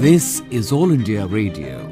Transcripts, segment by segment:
This is All India Radio.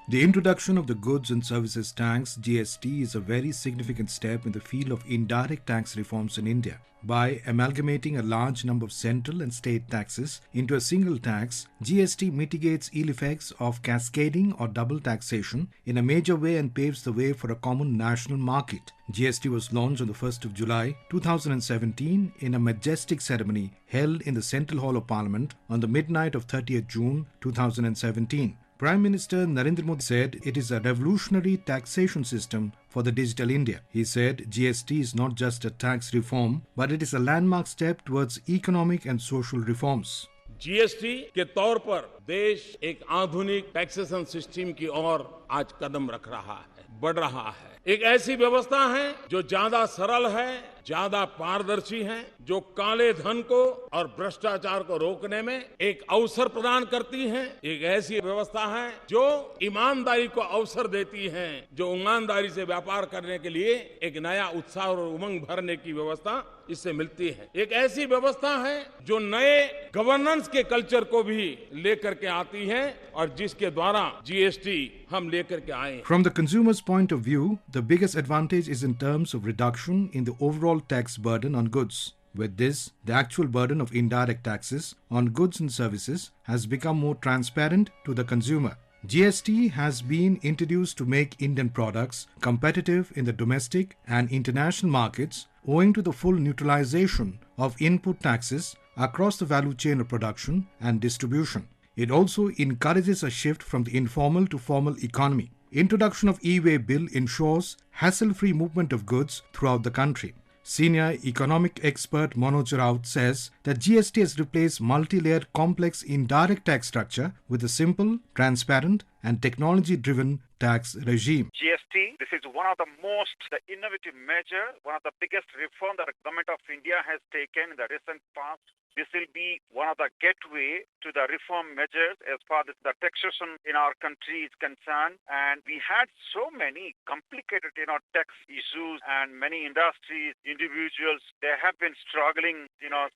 The introduction of the Goods and Services Tax (GST) is a very significant step in the field of indirect tax reforms in India. By amalgamating a large number of central and state taxes into a single tax, GST mitigates ill effects of cascading or double taxation in a major way and paves the way for a common national market. GST was launched on the 1st of July 2017 in a majestic ceremony held in the Central Hall of Parliament on the midnight of 30th June 2017. Prime Minister Narendra Modi said it is a revolutionary taxation system for the digital India. He said GST is not just a tax reform, but it is a landmark step towards economic and social reforms. GST के तौर पर देश एक आधुनिक taxation system की ओर आज कदम रख रहा है, बढ़ रहा है। एक ऐसी व्यवस्था है जो ज्यादा सरल है, ज्यादा पारदर्शी है, जो काले धन को और भ्रष्टाचार को रोकने में एक अवसर प्रदान करती है। एक ऐसी व्यवस्था है जो ईमानदारी को अवसर देती है, जो ईमानदारी से व्यापार करने के लिए एक नया उत्साह और उमंग भरने की व्यवस्था इससे मिलती है। एक ऐसी व्यवस्था है जो नए गवर्नेंस के कल्चर को भी लेकर के आती है और जिसके द्वारा जीएसटी हम लेकर के आए। From the consumer's point of view, the biggest advantage is in terms of reduction in the overall tax burden on goods. With this, the actual burden of indirect taxes on goods and services has become more transparent to the consumer. GST has been introduced to make Indian products competitive in the domestic and international markets owing to the full neutralization of input taxes across the value chain of production and distribution. It also encourages a shift from the informal to formal economy. Introduction of e-way bill ensures hassle-free movement of goods throughout the country. Senior economic expert Manoj Raut says that GST has replaced multi-layered complex indirect tax structure with a simple, transparent and technology-driven tax regime. GST, this is one of the most innovative measure, one of the biggest reform that the government of India has taken in the recent past. This will be one of the gateway to the reform measures as far as the taxation in our country is concerned. And we had so many complicated, tax issues, and many industries, individuals, they have been struggling,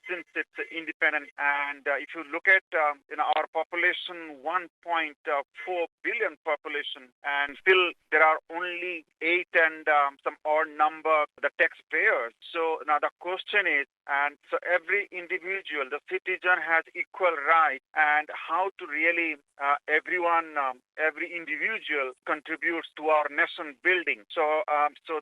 since its independence. And if you look at, our population, 1.4 billion population, and still there are only 8 and some odd number the taxpayers. So now the question is, and so every individual, the citizen has equal right, and how to really everyone, every individual contributes to our nation building. So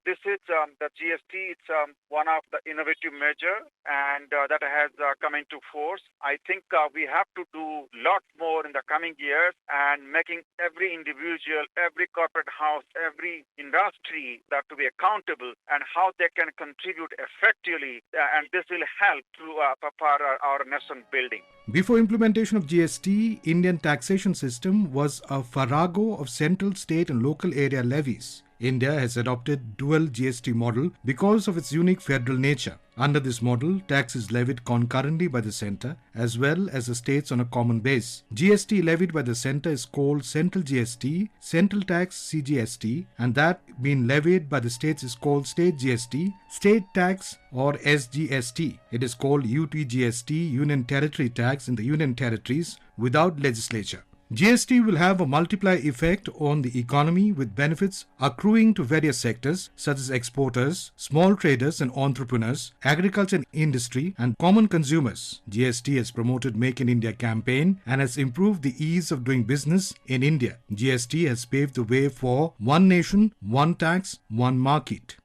this is the GST. It's one of the innovative measure, and that has come into force. I think we have to do lot more in the coming years, and making every individual, every corporate house, every industry that to be accountable, and how they can contribute effectively, and this will help to for our nation building. Before implementation of GST, Indian taxation system was a farrago of central, state and local area levies. India has adopted dual GST model because of its unique federal nature. Under this model, tax is levied concurrently by the centre as well as the states on a common base. GST levied by the centre is called Central GST, Central Tax CGST, and that being levied by the states is called State GST, State Tax or SGST. It is called UTGST, Union Territory Tax in the Union Territories without legislature. GST will have a multiplier effect on the economy with benefits accruing to various sectors such as exporters, small traders and entrepreneurs, agriculture and industry and common consumers. GST has promoted Make in India campaign and has improved the ease of doing business in India. GST has paved the way for one nation, one tax, one market.